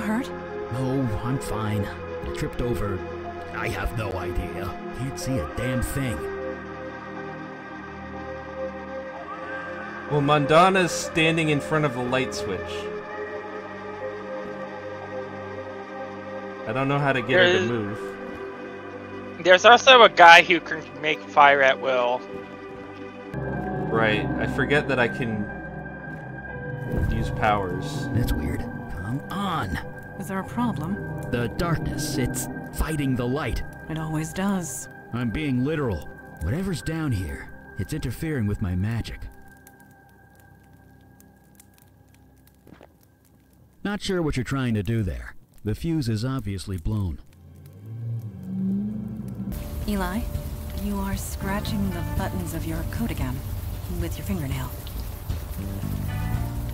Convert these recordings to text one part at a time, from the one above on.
hurt? No, I'm fine. I tripped over. I have no idea. Can't see a damn thing. Well, Mandana's standing in front of the light switch. I don't know how to get her to move. There's also a guy who can make fire at will. Right, I forget that I can use powers. That's weird. Come on. Is there a problem? The darkness, it's fighting the light. It always does. I'm being literal. Whatever's down here, it's interfering with my magic. Not sure what you're trying to do there. The fuse is obviously blown. Eli, you are scratching the buttons of your coat again, with your fingernail.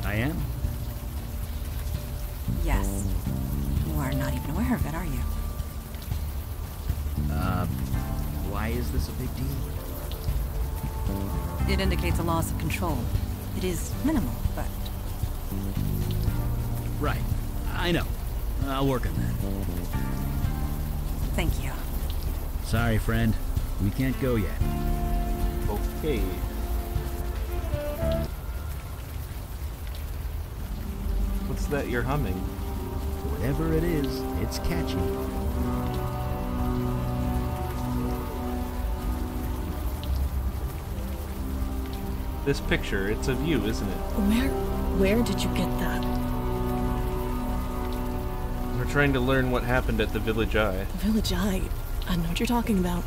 I am? Yes. You are not even aware of it, are you? Why is this a big deal? It indicates a loss of control. It is minimal, but... Right. I know. I'll work on that. Thank you. Sorry, friend. We can't go yet. Okay. What's that you're humming? Whatever it is, it's catchy. This picture, it's of you, isn't it? Where did you get that? We're trying to learn what happened at the Village Eye. Village Eye? I know what you're talking about.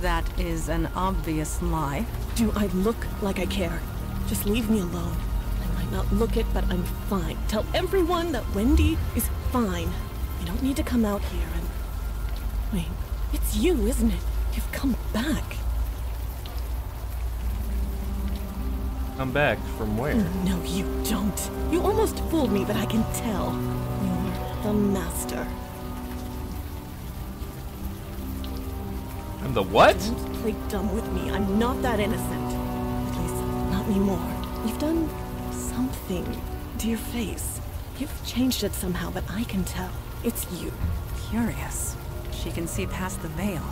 That is an obvious lie. Do I look like I care? Just leave me alone. I might not look it, but I'm fine. Tell everyone that Wendy is fine. You don't need to come out here and... Wait, it's you, isn't it? You've come back. Come back from where? No, you don't. You almost fooled me, but I can tell. You're the master. I'm the what? Don't play dumb with me. I'm not that innocent. At least, not anymore. You've done something to your face. You've changed it somehow, but I can tell. It's you. Curious. She can see past the veil.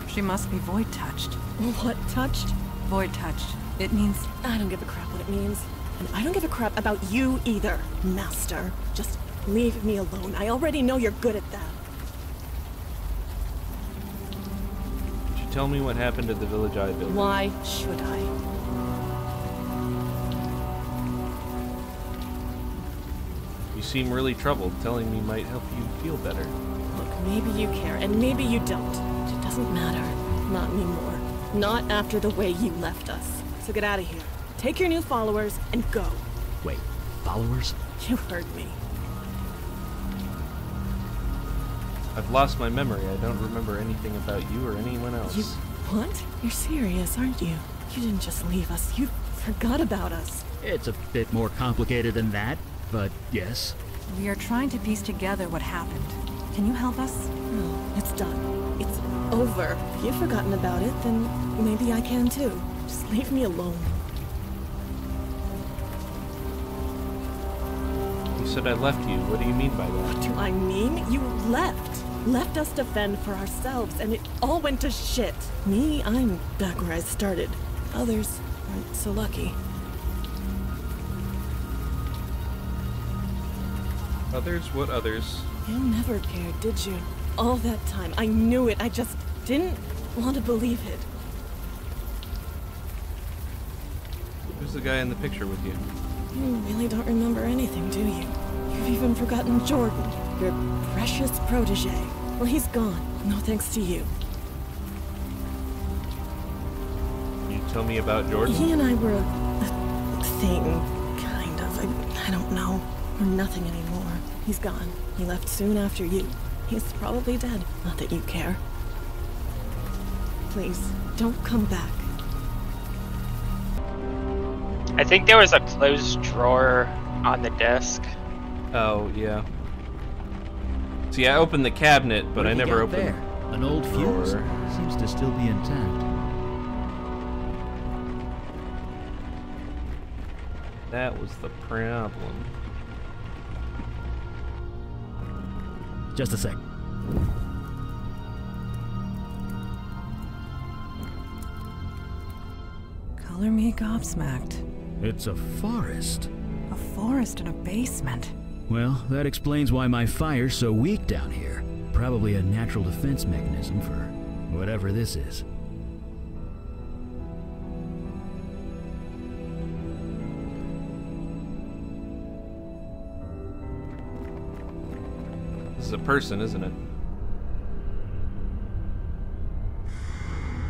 She must be void-touched. What touched? Void-touched. It means... I don't give a crap what it means. And I don't give a crap about you either, master. Just leave me alone. I already know you're good at that. Could you tell me what happened at the Village Eye building? Why should I? You seem really troubled. Telling me might help you feel better. Look, maybe you care, and maybe you don't. It doesn't matter. Not anymore. Not after the way you left us. So get out of here. Take your new followers and go. Wait, followers? You heard me. I've lost my memory. I don't remember anything about you or anyone else. You... what? You're serious, aren't you? You didn't just leave us. You forgot about us. It's a bit more complicated than that, but yes. We are trying to piece together what happened. Can you help us? No, it's done. It's over. If you've forgotten about it, then maybe I can too. Just leave me alone. You said I left you. What do you mean by that? What do I mean? You left. Left us to fend for ourselves, and it all went to shit. Me, I'm back where I started. Others aren't so lucky. Others? What others? You never cared, did you? All that time. I knew it. I just didn't want to believe it. Who's the guy in the picture with you? You really don't remember anything, do you? You've even forgotten Jordan, your precious protege. Well, he's gone. No thanks to you. Can you tell me about Jordan? He and I were a thing, kind of. I don't know. We're nothing anymore. He's gone. He left soon after you. He's probably dead. Not that you care. Please, don't come back. I think there was a closed drawer on the desk. Oh, yeah. See, I opened the cabinet, but I never opened there? An old fuse? Seems to still be intact. That was the problem. Just a sec. Color me gobsmacked. It's a forest. A forest in a basement. Well, that explains why my fire's so weak down here. Probably a natural defense mechanism for whatever this is. This is a person, isn't it?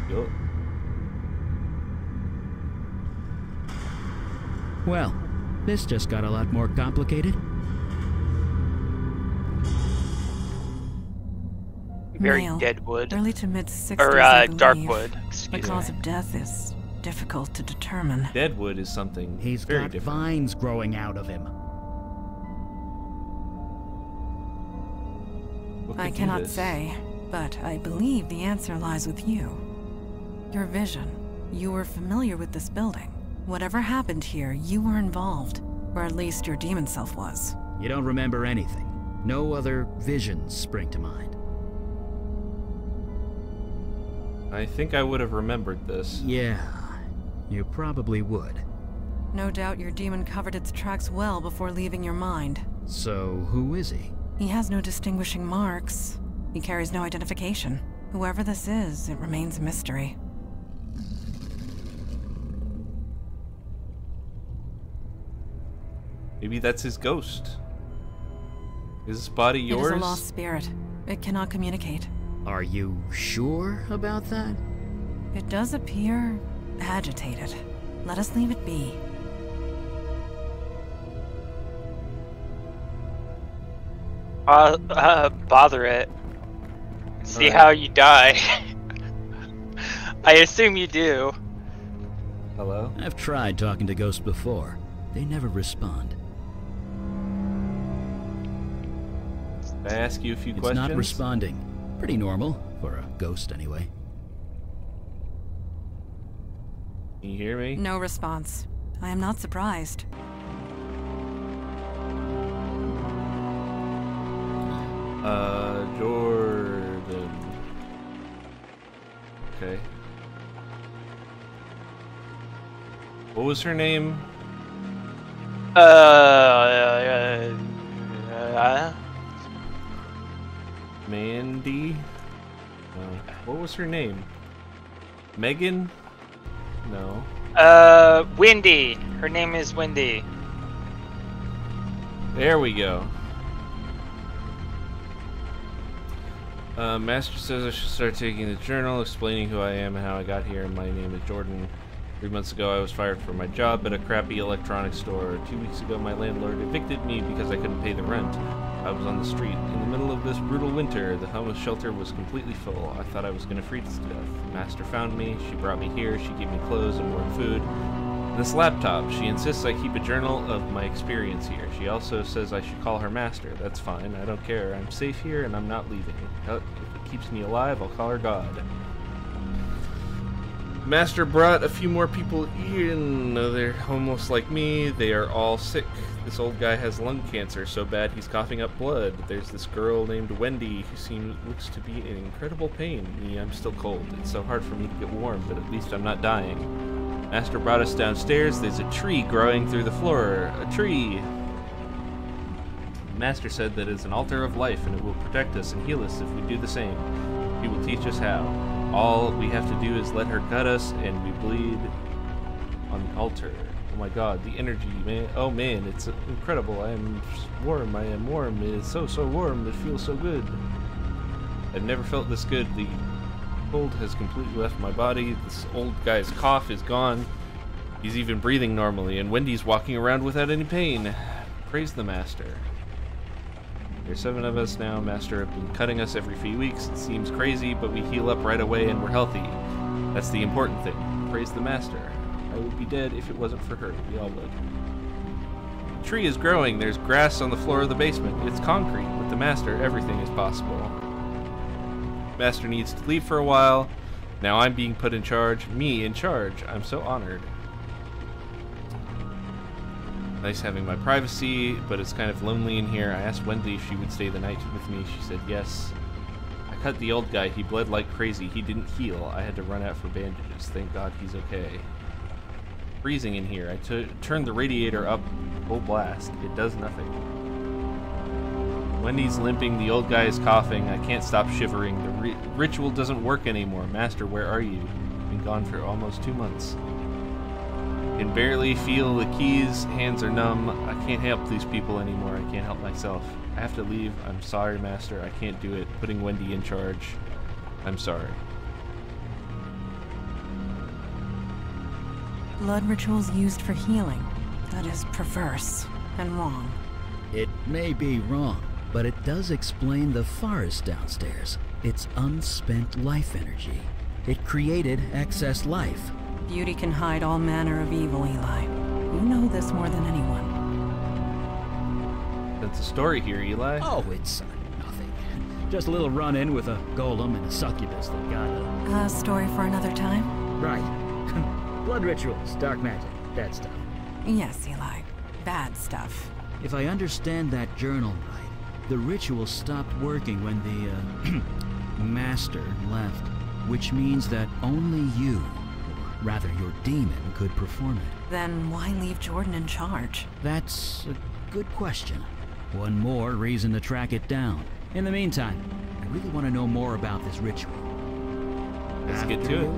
Yup. Well, this just got a lot more complicated. Very Male, deadwood. early to mid-60s, Or, I believe. darkwood. The Excuse cause me. of death is difficult to determine. Deadwood is something He's very got different. vines growing out of him. What I could do cannot this? say, but I believe the answer lies with you. Your vision. You were familiar with this building. Whatever happened here, you were involved. Or at least your demon self was. You don't remember anything. No other visions spring to mind. I think I would have remembered this. Yeah, you probably would. No doubt your demon covered its tracks well before leaving your mind. So, who is he? He has no distinguishing marks. He carries no identification. Whoever this is, it remains a mystery. Maybe that's his ghost. Is this body It yours? is a lost spirit. It cannot communicate. Are you sure about that? It does appear agitated. Let us leave it be. Bother it. See Alright. how you die. I assume you do. Hello? I've tried talking to ghosts before. They never respond. Can I ask you a few It's questions? not responding. Pretty normal, for a ghost anyway. Can you hear me? No response. I am not surprised. Jordan. Okay. What was her name? Mandy? No. What was her name? Megan? No. Wendy. Her name is Wendy. There we go. Master says I should start taking the journal, explaining who I am and how I got here. My name is Jordan. 3 months ago I was fired from my job at a crappy electronics store. 2 weeks ago my landlord evicted me because I couldn't pay the rent. I was on the street. In the middle of this brutal winter, the homeless shelter was completely full. I thought I was going to freeze to death. Master found me, she brought me here, she gave me clothes and warm food. And this laptop, she insists I keep a journal of my experience here. She also says I should call her Master. That's fine, I don't care. I'm safe here and I'm not leaving. If it keeps me alive, I'll call her God. Master brought a few more people in. They're almost like me. They are all sick. This old guy has lung cancer so bad he's coughing up blood. There's this girl named Wendy who looks to be in incredible pain. Me, I'm still cold. It's so hard for me to get warm, but at least I'm not dying. Master brought us downstairs. There's a tree growing through the floor. A tree! Master said that it's an altar of life and it will protect us and heal us if we do the same. He will teach us how. All we have to do is let her cut us and we bleed on the altar. Oh my god, the energy, man. Oh man, it's incredible. I am warm. I am warm. It is so warm. It feels so good. I've never felt this good. The cold has completely left my body. This old guy's cough is gone. He's even breathing normally, and Wendy's walking around without any pain. Praise the Master. There's 7 of us now. Master have been cutting us every few weeks. It seems crazy, but we heal up right away and we're healthy. That's the important thing. Praise the Master. I would be dead if it wasn't for her. We all would. The tree is growing. There's grass on the floor of the basement. It's concrete. With the Master, everything is possible. Master needs to leave for a while. Now I'm being put in charge. Me in charge. I'm so honored. Nice having my privacy, but it's kind of lonely in here. I asked Wendy if she would stay the night with me. She said yes. I cut the old guy. He bled like crazy. He didn't heal. I had to run out for bandages. Thank God he's okay. Freezing in here. I turned the radiator up full blast. It does nothing. Wendy's limping. The old guy is coughing. I can't stop shivering. The ritual doesn't work anymore. Master, where are you? Been gone for almost 2 months. Can barely feel the keys. Hands are numb. I can't help these people anymore. I can't help myself. I have to leave. I'm sorry, Master. I can't do it. Putting Wendy in charge. I'm sorry. Blood rituals used for healing. That is perverse and wrong. It may be wrong, but it does explain the forest downstairs. It's unspent life energy. It created excess life. Beauty can hide all manner of evil, Eli. You know this more than anyone. That's a story here, Eli. Oh, it's nothing. Just a little run-in with a golem and a succubus that got A story for another time? Right. Blood rituals, dark magic, that stuff. Yes, Eli. Bad stuff. If I understand that journal right, the ritual stopped working when the, Master left, which means that only you, or rather your demon, could perform it. Then why leave Jordan in charge? That's a good question. One more reason to track it down. In the meantime, I really want to know more about this ritual. Let's get to it.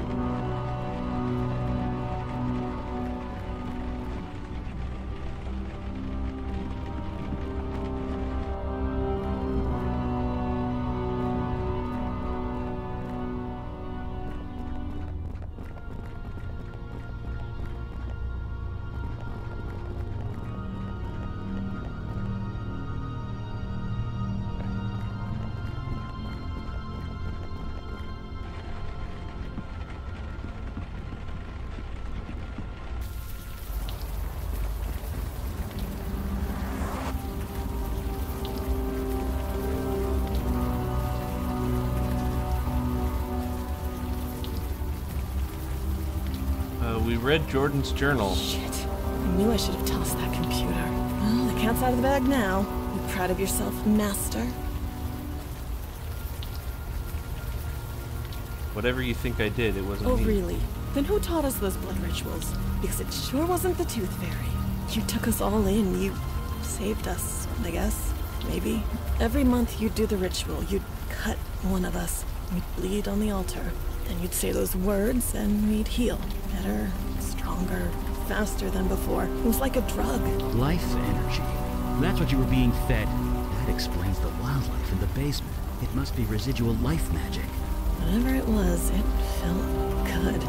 We read Jordan's journal. Shit. I knew I should have tossed that computer. Well, the cat's out of the bag now. You proud of yourself, Master? Whatever you think I did, it wasn't Oh, me. really? Then who taught us those blood rituals? Because it sure wasn't the Tooth Fairy. You took us all in. You saved us, I guess. Maybe. Every month you'd do the ritual. You'd cut one of us. We'd bleed on the altar. Then you'd say those words and we'd heal. Better, stronger, faster than before. It was like a drug. Life energy. That's what you were being fed. That explains the wildlife in the basement. It must be residual life magic. Whatever it was, it felt good.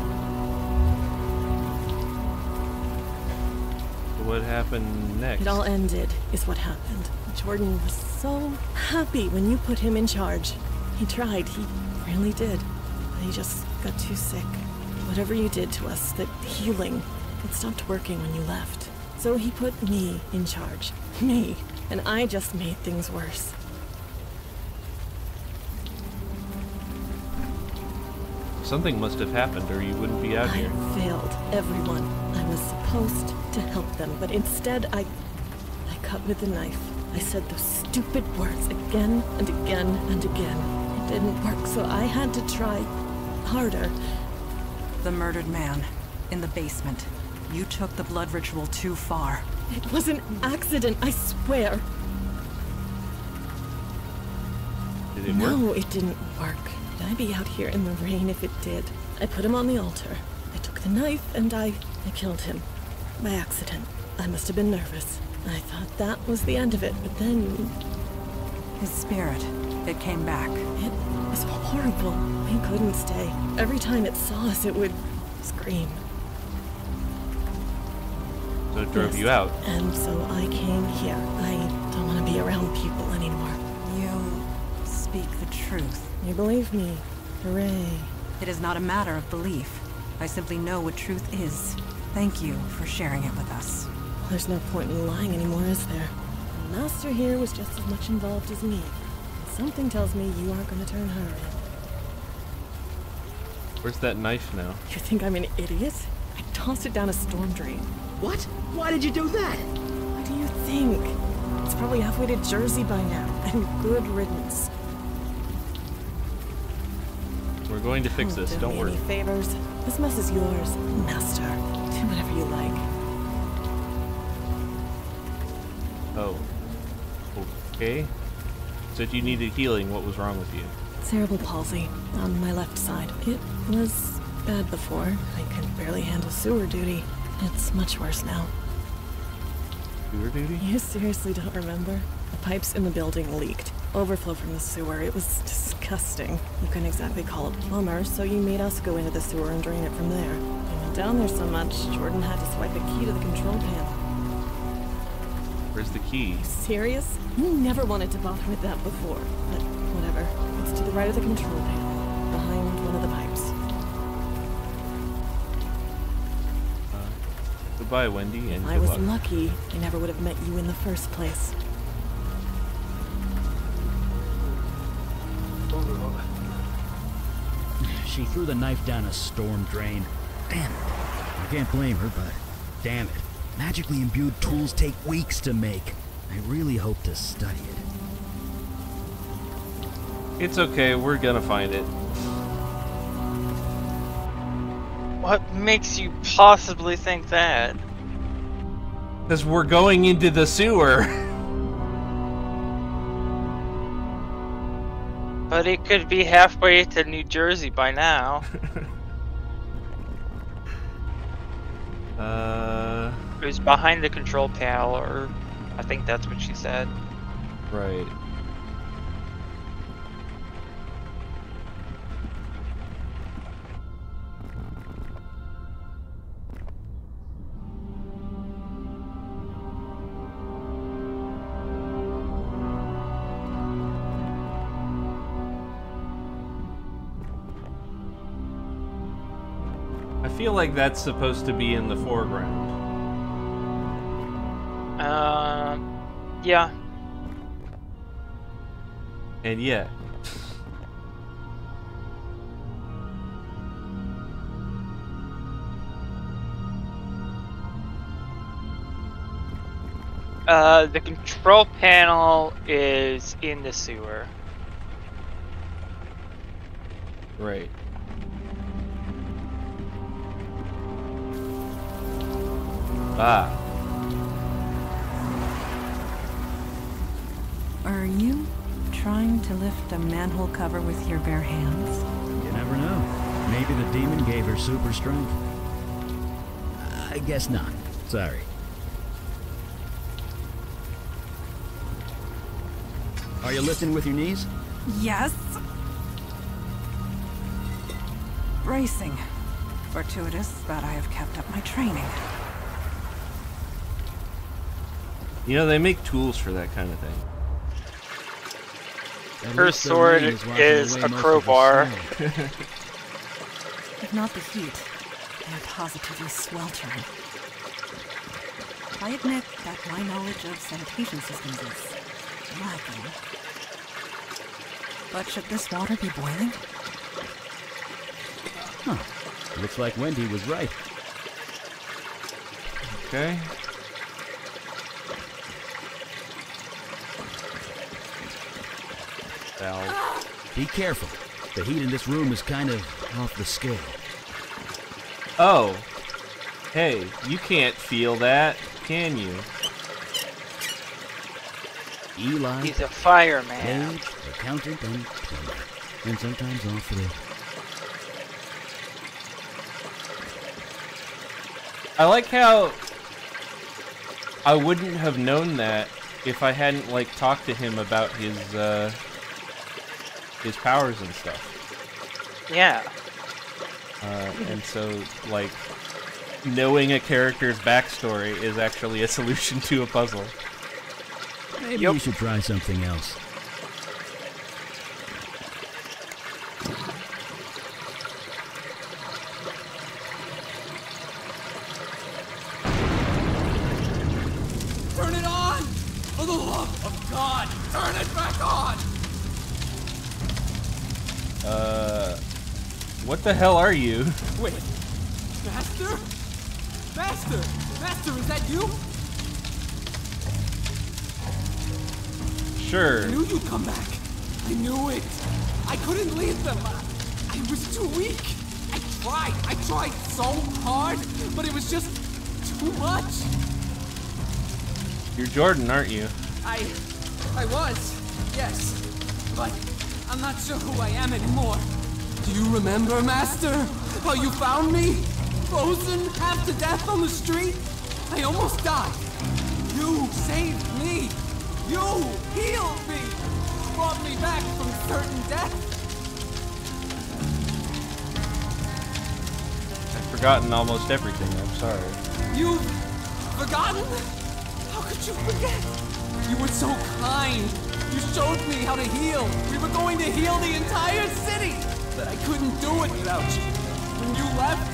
What happened next? It all ended, is what happened. Jordan was so happy when you put him in charge. He tried, he really did. But he just got too sick. Whatever you did to us, that healing, it stopped working when you left. So he put me in charge. Me. And I just made things worse. Something must have happened or you wouldn't be out here. I failed everyone. I was supposed to help them, but instead I cut with the knife. I said those stupid words again and again and again. It didn't work, so I had to try harder. The murdered man in the basement. You took the blood ritual too far. It was an accident, I swear. Did it work? No, it didn't work. I'd be out here in the rain if it did. I put him on the altar. I took the knife and I killed him. By accident. I must have been nervous. I thought that was the end of it, but then... His spirit, it came back. It was horrible. We couldn't stay. Every time it saw us, it would scream. So it drove Yes, you out. And so I came here. I don't want to be around people anymore. You speak the truth. You believe me? Hooray. It is not a matter of belief. I simply know what truth is. Thank you for sharing it with us. There's no point in lying anymore, is there? The Master here was just as much involved as me. Something tells me you aren't going to turn her in. Where's that knife now? You think I'm an idiot? I tossed it down a storm drain. What? Why did you do that? think. It's probably halfway to Jersey by now, and good riddance. We're going to fix this, don't worry. Any favors? This mess is yours, Master. Do whatever you like. Oh. Okay. Said you needed healing. What was wrong with you? Cerebral palsy on my left side. It was bad before. I could barely handle sewer duty. It's much worse now. Sewer duty? You seriously don't remember? The pipes in the building leaked. Overflow from the sewer. It was disgusting. You couldn't exactly call a plumber, so you made us go into the sewer and drain it from there. I went down there so much, Jordan had to swipe a key to the control panel. Where's the key? Serious? You never wanted to bother with that before, but whatever. It's to the right of the control panel, behind one of the pipes. Goodbye, Wendy, and If I was lucky, I never would have met you in the first place. She threw the knife down a storm drain. Damn it. I can't blame her, but damn it. Magically imbued tools take weeks to make. I really hope to study it. It's okay, we're gonna find it. What makes you possibly think that? Because we're going into the sewer. But it could be halfway to New Jersey by now. It was behind the control panel, or I think that's what she said. Right. I feel like that's supposed to be in the foreground. Yeah. And yet. The control panel is in the sewer. Right. Ah. Are you trying to lift a manhole cover with your bare hands? You never know. Maybe the demon gave her super strength. I guess not. Sorry. Are you lifting with your knees? Yes. Bracing. Fortuitous that I have kept up my training. You know, they make tools for that kind of thing. Her sword is a crowbar. If not the heat, I am positively sweltering. I admit that my knowledge of sanitation systems is lacking. But should this water be boiling? Huh. Looks like Wendy was right. Okay. Valve. Be careful. The heat in this room is kind of off the scale. Oh. Hey, you can't feel that, can you? Eli, He's a fireman. Page, accountant, and plumber. And sometimes all three. I like how I wouldn't have known that if I hadn't, like, talked to him about his powers and stuff. Yeah. And so, like, knowing a character's backstory is actually a solution to a puzzle. Maybe you should try something else. Turn it on! For the love of God, turn it back on! What the hell are you? Wait, Master? Master! Master, is that you? Sure. I knew you'd come back. I knew it. I couldn't leave them. I was too weak. I tried so hard, but it was just too much. You're Jordan, aren't you? I was, yes. But I'm not sure who I am anymore. Do you remember, Master? How you found me? Frozen, half to death on the street? I almost died. You saved me. You healed me. Brought me back from certain death. I've forgotten almost everything, I'm sorry. You've forgotten? How could you forget? You were so kind. You showed me how to heal. We were going to heal the entire city. But I couldn't do it without you. When you left,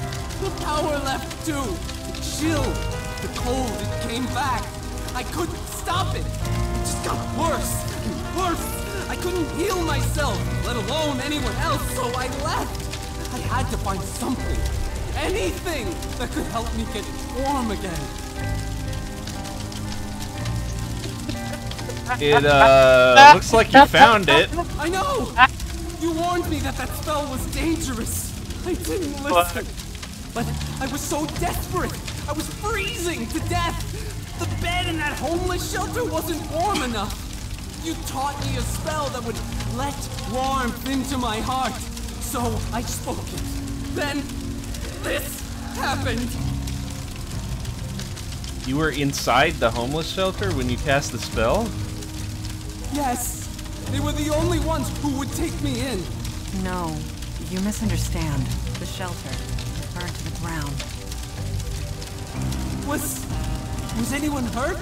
the power left too. The chill, the cold, it came back. I couldn't stop it. It just got worse and worse. I couldn't heal myself, let alone anyone else, so I left. I had to find something, anything that could help me get warm again. It, looks like you found it. I know! You warned me that spell was dangerous. I didn't listen. But I was so desperate. I was freezing to death. The bed in that homeless shelter wasn't warm enough. You taught me a spell that would let warmth into my heart. So I spoke it. Then this happened. You were inside the homeless shelter when you cast the spell? Yes. They were the only ones who would take me in. No, you misunderstand. The shelter burned to the ground. Was anyone hurt?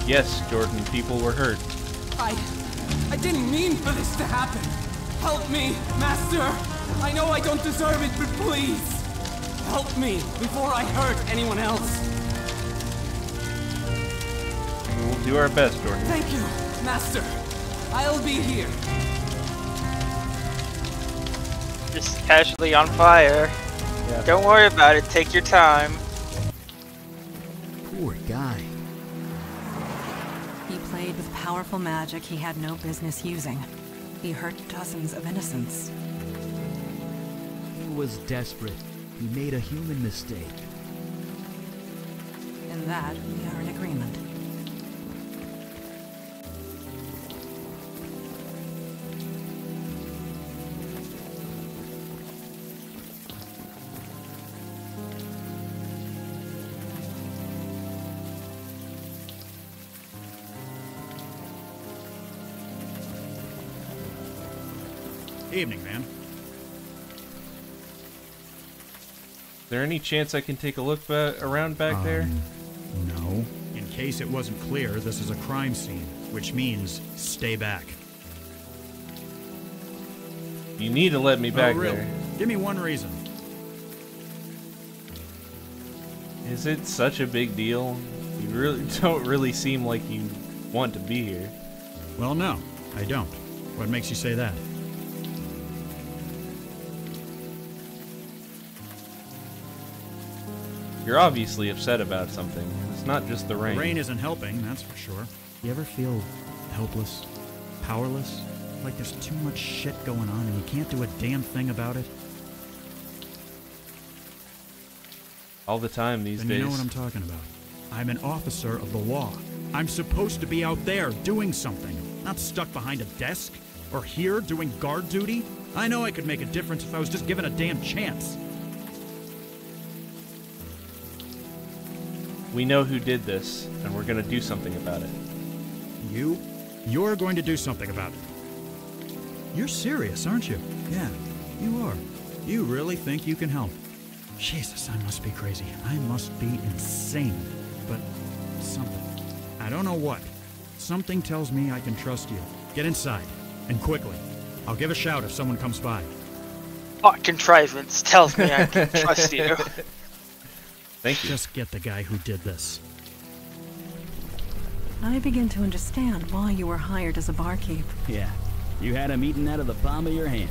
Yes, Jordan, people were hurt. I didn't mean for this to happen. Help me, Master. I know I don't deserve it, but please, help me before I hurt anyone else. We'll do our best, Jordan. Thank you, Master. I'll be here. Just casually on fire. Yeah. Don't worry about it. Take your time. Poor guy. He played with powerful magic he had no business using. He hurt dozens of innocents. He was desperate. He made a human mistake. In that, we are in agreement. Evening, man. Is there any chance I can take a look around back there? No. In case it wasn't clear, this is a crime scene, which means stay back. You need to let me back really? there. Give me one reason. Is it such a big deal? You really don't really seem like you want to be here. Well, no, I don't. What makes you say that? You're obviously upset about something. It's not just the rain. The rain isn't helping, that's for sure. You ever feel helpless? Powerless? Like there's too much shit going on and you can't do a damn thing about it? All the time these Then days. you know what I'm talking about. I'm an officer of the law. I'm supposed to be out there doing something, not stuck behind a desk or here doing guard duty. I know I could make a difference if I was just given a damn chance. We know who did this, and we're gonna do something about it. You? You're going to do something about it. You're serious, aren't you? Yeah, you are. You really think you can help? Jesus, I must be crazy. I must be insane. But something. I don't know what. Something tells me I can trust you. Get inside. And quickly. I'll give a shout if someone comes by. What contrivance tells me I can trust you? Thank you. Just get the guy who did this. I begin to understand why you were hired as a barkeep. Yeah, you had him eating out of the palm of your hand.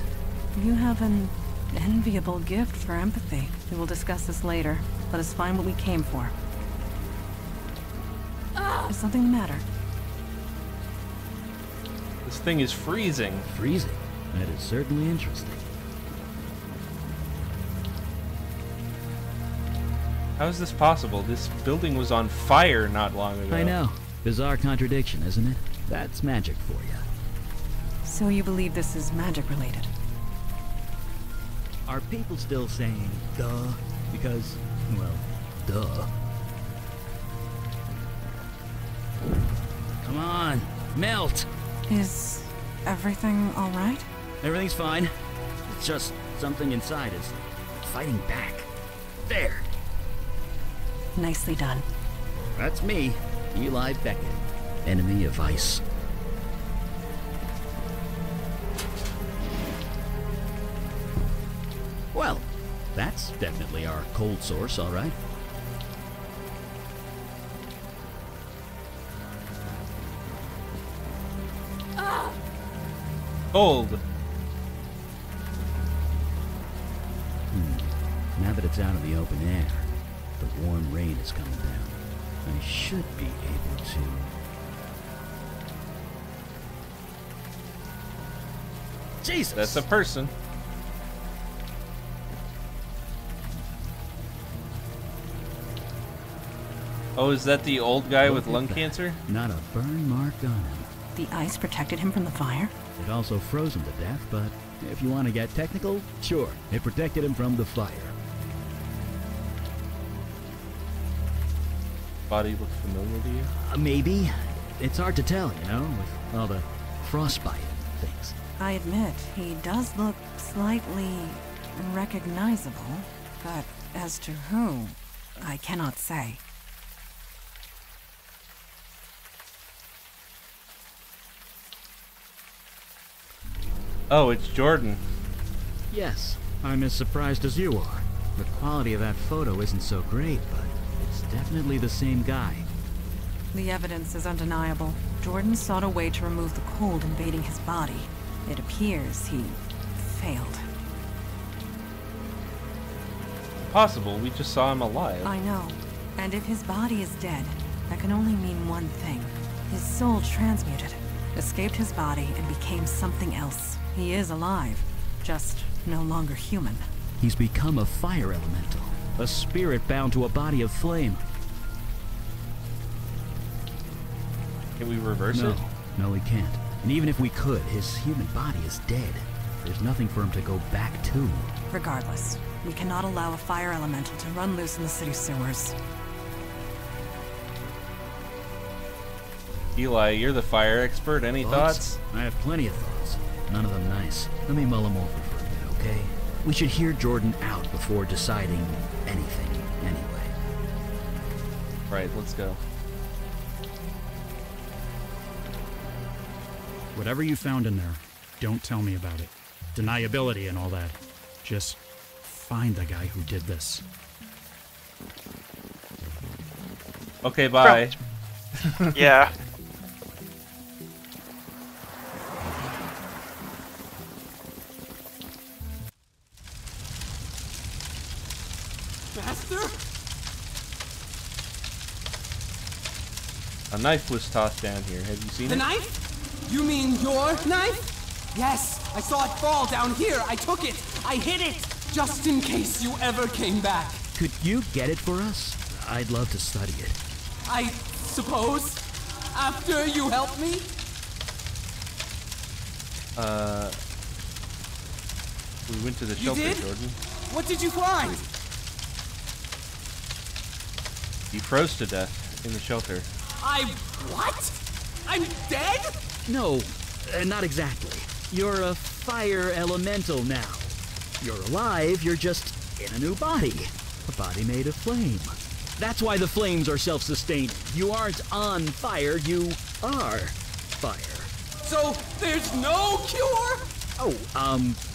You have an enviable gift for empathy. We will discuss this later. Let us find what we came for. Is something the matter? This thing is freezing. Freezing? That is certainly interesting. How is this possible? This building was on fire not long ago. I know. Bizarre contradiction, isn't it? That's magic for you. So you believe this is magic related? Are people still saying, duh? Because, well, duh. Come on, melt! Is everything alright? Everything's fine. It's just something inside is fighting back. There! Nicely done. That's me, Eli Beckett, enemy of ice. Well, that's definitely our cold source, all right. Cold. Now that it's out of the open air, the warm rain is coming down. I should be able to... Jesus! That's a person. Oh, is that the old guy with lung cancer? Not a burn mark on him. The ice protected him from the fire? It also froze him to death, but if you want to get technical, sure, it protected him from the fire. Body look familiar to you? Maybe. It's hard to tell, you know, with all the frostbite and things. I admit, he does look slightly recognizable, but as to who, I cannot say. Oh, it's Jordan. Yes, I'm as surprised as you are. The quality of that photo isn't so great, but it's definitely the same guy. The evidence is undeniable. Jordan sought a way to remove the cold invading his body. It appears he failed. Possible, we just saw him alive. I know. And if his body is dead, that can only mean one thing. His soul transmuted, escaped his body, and became something else. He is alive, just no longer human. He's become a fire elemental, a spirit bound to a body of flame. Can we reverse it? No, we can't. And even if we could, his human body is dead. There's nothing for him to go back to. Regardless, we cannot allow a fire elemental to run loose in the city sewers. Eli, you're the fire expert. Any thoughts? I have plenty of thoughts. None of them nice. Let me mull them over for a bit, okay? We should hear Jordan out before deciding anything, anyway. Right, let's go. Whatever you found in there, don't tell me about it. Deniability and all that. Just find the guy who did this. Okay, bye. Yeah. Master? A knife was tossed down here. Have you seen The it? knife? You mean your knife? Yes, I saw it fall down here. I took it. I hid it. Just in case you ever came back. Could you get it for us? I'd love to study it. I suppose? After you help me? We went to the You shelter, did? Jordan. What did you find? You froze to death in the shelter. What? I'm dead? No, not exactly. You're a fire elemental now. You're alive, you're just in a new body. A body made of flame. That's why the flames are self-sustaining. You aren't on fire, you are fire. So there's no cure? Oh,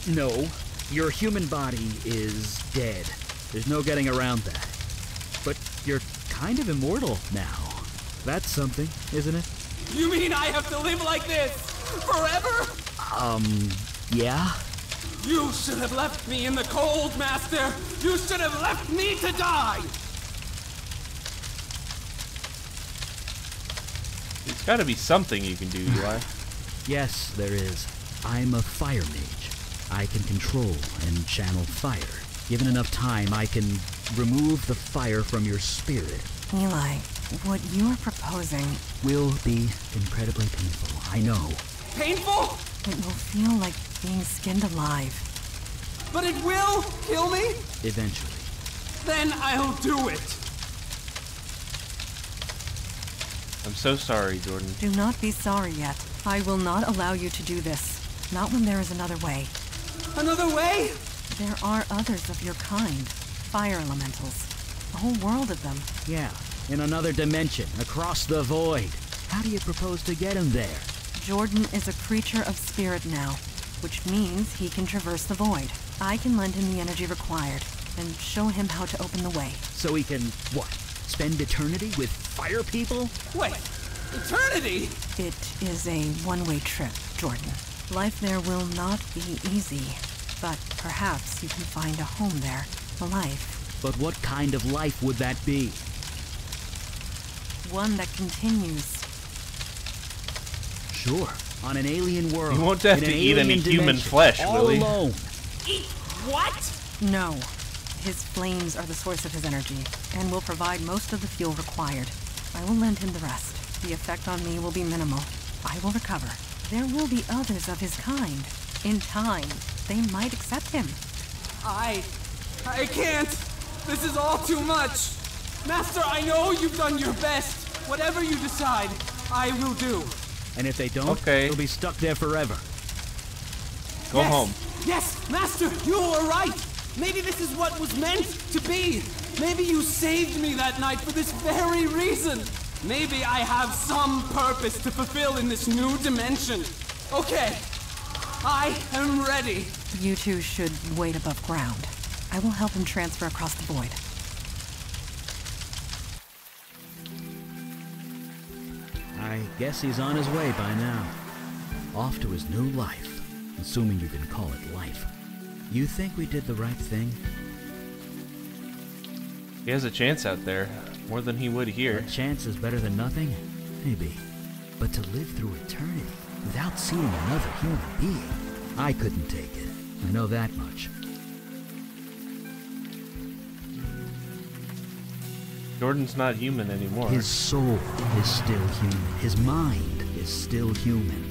no. Your human body is dead. There's no getting around that. But you're kind of immortal now. That's something, isn't it? You mean I have to live like this? Forever? Yeah? You should have left me in the cold, Master! You should have left me to die! There's got to be something you can do, Eli. Yes, there is. I'm a fire mage. I can control and channel fire. Given enough time, I can remove the fire from your spirit. Eli, what you are proposing, Will be incredibly painful, I know. Painful? it will feel like being skinned alive. But it will kill me? Eventually. Then I'll do it. I'm so sorry, Jordan. Do not be sorry yet. I will not allow you to do this. Not when there is another way. Another way? There are others of your kind. Fire elementals. A whole world of them. Yeah, in another dimension, across the void. How do you propose to get him there? Jordan is a creature of spirit now, which means he can traverse the void. I can lend him the energy required, and show him how to open the way. So he can, what, spend eternity with fire people? Wait, eternity? It is a one-way trip, Jordan. Life there will not be easy, but perhaps you can find a home there, a life. But what kind of life would that be? One that continues. Sure, on an alien world. You won't have in to an eat any alien human dimension, flesh, all will he? alone. Eat what? No. His flames are the source of his energy, and will provide most of the fuel required. I will lend him the rest. The effect on me will be minimal. I will recover. There will be others of his kind. In time, they might accept him. I can't. This is all too much. Master, I know you've done your best. Whatever you decide, I will do. And if they don't, Okay. he'll be stuck there forever. Go Yes! home. Yes, Master, you were right. Maybe this is what was meant to be. Maybe you saved me that night for this very reason. Maybe I have some purpose to fulfill in this new dimension. Okay, I am ready. You two should wait above ground. I will help him transfer across the void. I guess he's on his way by now. Off to his new life, assuming you can call it life. You think we did the right thing? He has a chance out there, more than he would here. A chance is better than nothing? Maybe. But to live through eternity without seeing another human being, I couldn't take it. I know that much. Jordan's not human anymore. His soul is still human. His mind is still human.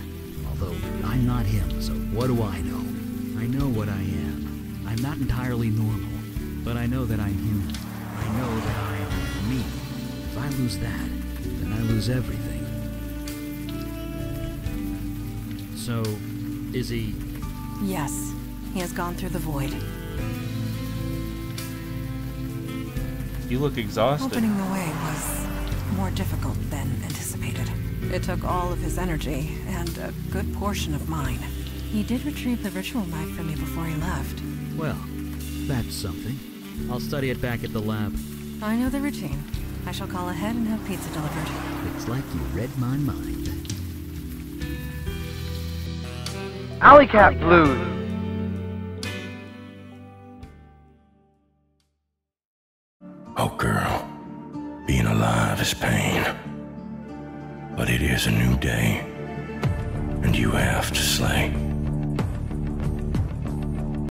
Although I'm not him, so what do I know? I know what I am. I'm not entirely normal, but I know that I'm human. I know that I'm me. If I lose that, then I lose everything. So, is he... Yes, he has gone through the void. You look exhausted. Opening the way was more difficult than anticipated. It took all of his energy, and a good portion of mine. He did retrieve the ritual knife for me before he left. Well, that's something. I'll study it back at the lab. I know the routine. I shall call ahead and have pizza delivered. It's like you read my mind. Alley Cat Blues. Oh, girl, being alive is pain. But it is a new day, and you have to slay.